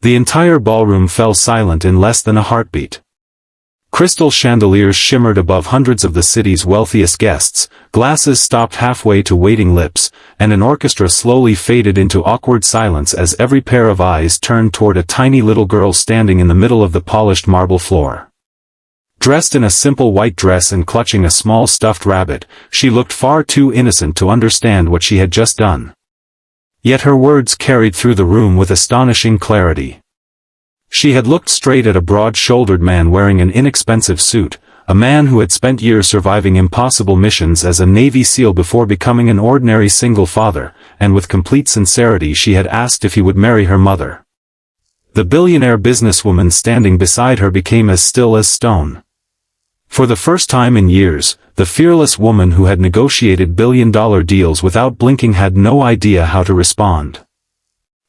The entire ballroom fell silent in less than a heartbeat. Crystal chandeliers shimmered above hundreds of the city's wealthiest guests, glasses stopped halfway to waiting lips, and an orchestra slowly faded into awkward silence as every pair of eyes turned toward a tiny little girl standing in the middle of the polished marble floor. Dressed in a simple white dress and clutching a small stuffed rabbit, she looked far too innocent to understand what she had just done. Yet her words carried through the room with astonishing clarity. She had looked straight at a broad-shouldered man wearing an inexpensive suit, a man who had spent years surviving impossible missions as a Navy SEAL before becoming an ordinary single father, and with complete sincerity she had asked if he would marry her mother. The billionaire businesswoman standing beside her became as still as stone. For the first time in years, the fearless woman who had negotiated billion-dollar deals without blinking had no idea how to respond.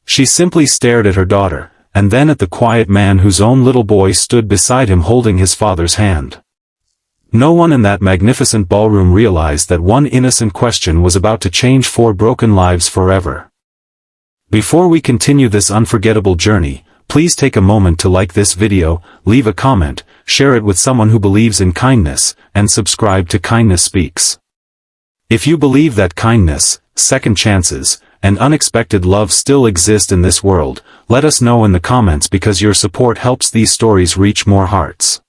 She simply stared at her daughter, and then at the quiet man whose own little boy stood beside him holding his father's hand. No one in that magnificent ballroom realized that one innocent question was about to change 4 broken lives forever. Before we continue this unforgettable journey, please take a moment to like this video, leave a comment, share it with someone who believes in kindness, and subscribe to Kindness Speaks. If you believe that kindness, second chances, and unexpected love still exist in this world, let us know in the comments because your support helps these stories reach more hearts.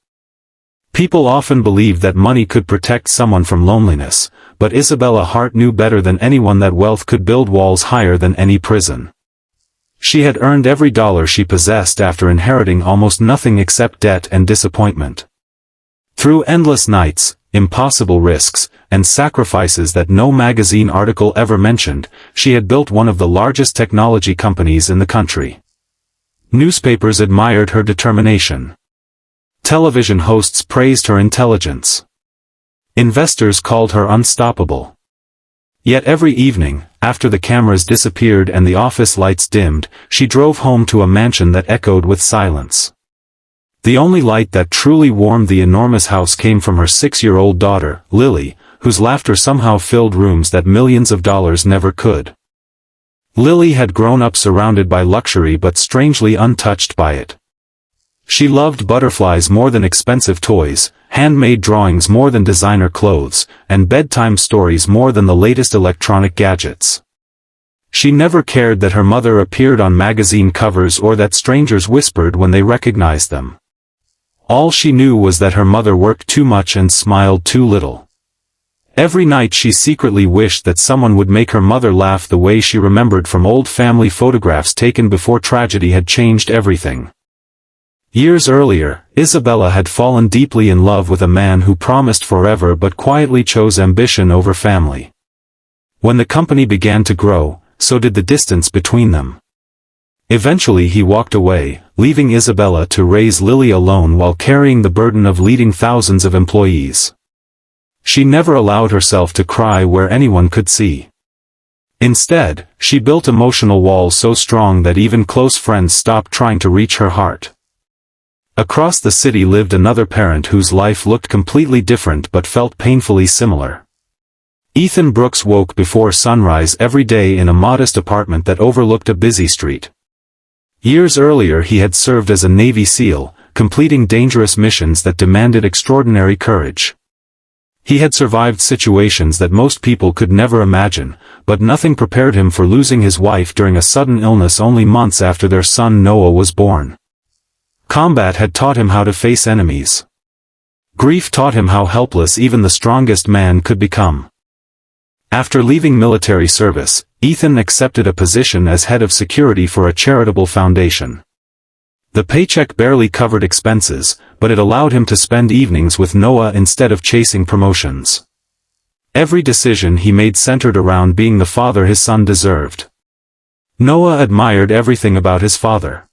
People often believe that money could protect someone from loneliness, but Isabella Hart knew better than anyone that wealth could build walls higher than any prison. She had earned every dollar she possessed after inheriting almost nothing except debt and disappointment. Through endless nights, impossible risks, and sacrifices that no magazine article ever mentioned, she had built one of the largest technology companies in the country. Newspapers admired her determination. Television hosts praised her intelligence. Investors called her unstoppable. Yet every evening, after the cameras disappeared and the office lights dimmed, she drove home to a mansion that echoed with silence. The only light that truly warmed the enormous house came from her 6-year-old daughter, Lily, whose laughter somehow filled rooms that millions of dollars never could. Lily had grown up surrounded by luxury but strangely untouched by it. She loved butterflies more than expensive toys, handmade drawings more than designer clothes, and bedtime stories more than the latest electronic gadgets. She never cared that her mother appeared on magazine covers or that strangers whispered when they recognized them. All she knew was that her mother worked too much and smiled too little. Every night she secretly wished that someone would make her mother laugh the way she remembered from old family photographs taken before tragedy had changed everything. Years earlier, Isabella had fallen deeply in love with a man who promised forever but quietly chose ambition over family. When the company began to grow, so did the distance between them. Eventually he walked away, leaving Isabella to raise Lily alone while carrying the burden of leading thousands of employees. She never allowed herself to cry where anyone could see. Instead, she built emotional walls so strong that even close friends stopped trying to reach her heart. Across the city lived another parent whose life looked completely different but felt painfully similar. Ethan Brooks woke before sunrise every day in a modest apartment that overlooked a busy street. Years earlier he had served as a Navy SEAL, completing dangerous missions that demanded extraordinary courage. He had survived situations that most people could never imagine, but nothing prepared him for losing his wife during a sudden illness only months after their son Noah was born. Combat had taught him how to face enemies. Grief taught him how helpless even the strongest man could become. After leaving military service, Ethan accepted a position as head of security for a charitable foundation. The paycheck barely covered expenses, but it allowed him to spend evenings with Noah instead of chasing promotions. Every decision he made centered around being the father his son deserved. Noah admired everything about his father.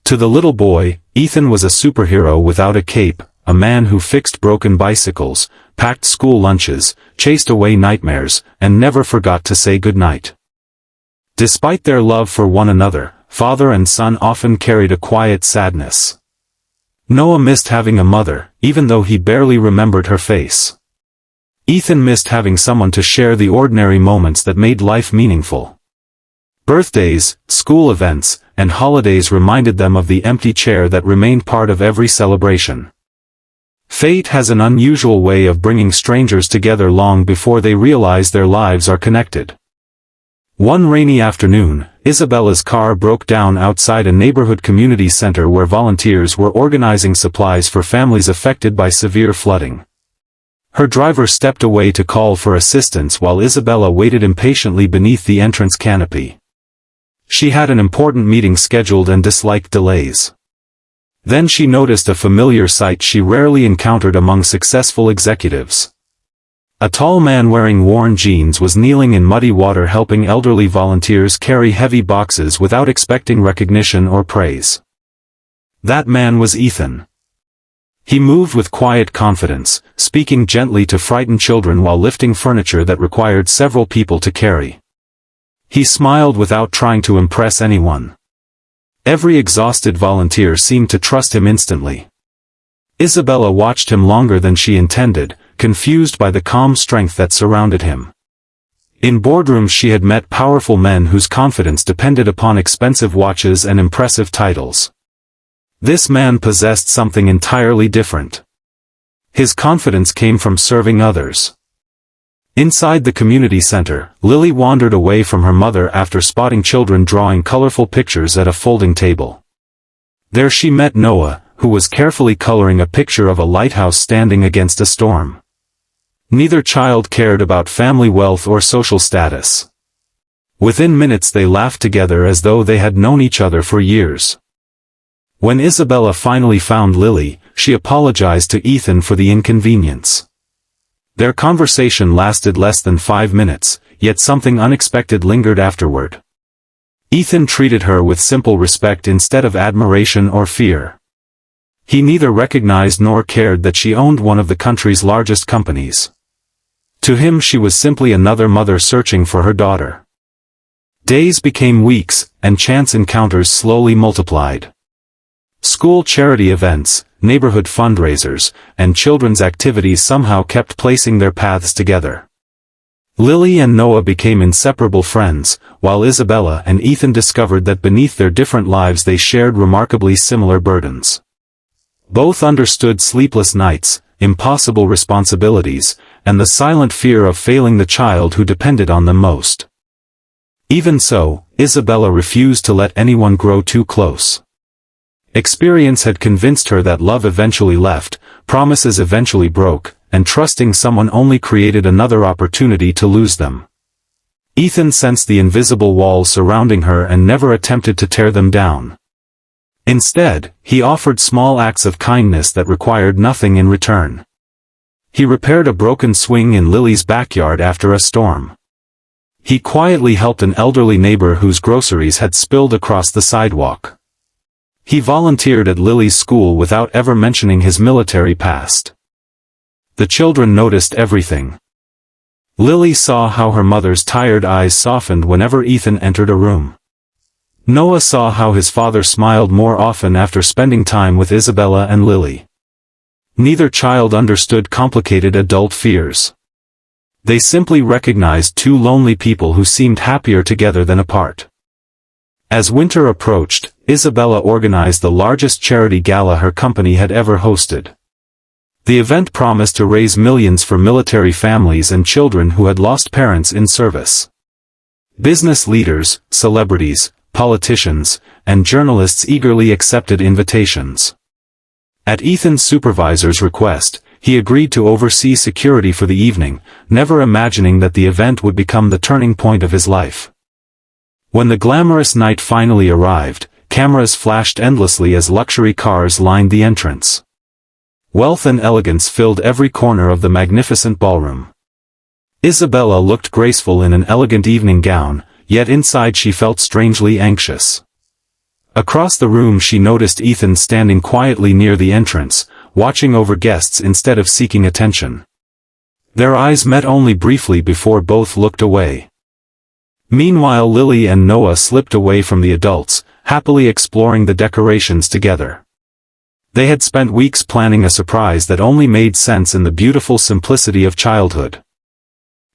To the little boy, Ethan was a superhero without a cape, a man who fixed broken bicycles, packed school lunches, chased away nightmares, and never forgot to say goodnight. Despite their love for one another, father and son often carried a quiet sadness. Noah missed having a mother, even though he barely remembered her face. Ethan missed having someone to share the ordinary moments that made life meaningful. Birthdays, school events, and holidays reminded them of the empty chair that remained part of every celebration. Fate has an unusual way of bringing strangers together long before they realize their lives are connected. One rainy afternoon, Isabella's car broke down outside a neighborhood community center where volunteers were organizing supplies for families affected by severe flooding. Her driver stepped away to call for assistance while Isabella waited impatiently beneath the entrance canopy. She had an important meeting scheduled and disliked delays. Then she noticed a familiar sight she rarely encountered among successful executives. A tall man wearing worn jeans was kneeling in muddy water helping elderly volunteers carry heavy boxes without expecting recognition or praise. That man was Ethan. He moved with quiet confidence, speaking gently to frightened children while lifting furniture that required several people to carry. He smiled without trying to impress anyone. Every exhausted volunteer seemed to trust him instantly. Isabella watched him longer than she intended, confused by the calm strength that surrounded him. In boardrooms she had met powerful men whose confidence depended upon expensive watches and impressive titles. This man possessed something entirely different. His confidence came from serving others. Inside the community center, Lily wandered away from her mother after spotting children drawing colorful pictures at a folding table. There she met Noah, who was carefully coloring a picture of a lighthouse standing against a storm. Neither child cared about family wealth or social status. Within minutes they laughed together as though they had known each other for years. When Isabella finally found Lily, she apologized to Ethan for the inconvenience. Their conversation lasted less than 5 minutes, yet something unexpected lingered afterward. Ethan treated her with simple respect instead of admiration or fear. He neither recognized nor cared that she owned one of the country's largest companies. To him she was simply another mother searching for her daughter. Days became weeks, and chance encounters slowly multiplied. School charity events, neighborhood fundraisers, and children's activities somehow kept placing their paths together. Lily and Noah became inseparable friends, while Isabella and Ethan discovered that beneath their different lives they shared remarkably similar burdens. Both understood sleepless nights, impossible responsibilities, and the silent fear of failing the child who depended on them most. Even so, Isabella refused to let anyone grow too close. Experience had convinced her that love eventually left, promises eventually broke, and trusting someone only created another opportunity to lose them. Ethan sensed the invisible walls surrounding her and never attempted to tear them down. Instead, he offered small acts of kindness that required nothing in return. He repaired a broken swing in Lily's backyard after a storm. He quietly helped an elderly neighbor whose groceries had spilled across the sidewalk. He volunteered at Lily's school without ever mentioning his military past. The children noticed everything. Lily saw how her mother's tired eyes softened whenever Ethan entered a room. Noah saw how his father smiled more often after spending time with Isabella and Lily. Neither child understood complicated adult fears. They simply recognized two lonely people who seemed happier together than apart. As winter approached, Isabella organized the largest charity gala her company had ever hosted. The event promised to raise millions for military families and children who had lost parents in service. Business leaders, celebrities, politicians, and journalists eagerly accepted invitations. At Ethan's supervisor's request, he agreed to oversee security for the evening, never imagining that the event would become the turning point of his life. When the glamorous night finally arrived, cameras flashed endlessly as luxury cars lined the entrance. Wealth and elegance filled every corner of the magnificent ballroom. Isabella looked graceful in an elegant evening gown, yet inside she felt strangely anxious. Across the room she noticed Ethan standing quietly near the entrance, watching over guests instead of seeking attention. Their eyes met only briefly before both looked away. Meanwhile Lily and Noah slipped away from the adults, happily exploring the decorations together. They had spent weeks planning a surprise that only made sense in the beautiful simplicity of childhood.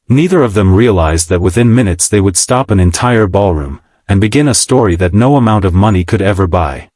Neither of them realized that within minutes they would stop an entire ballroom, and begin a story that no amount of money could ever buy.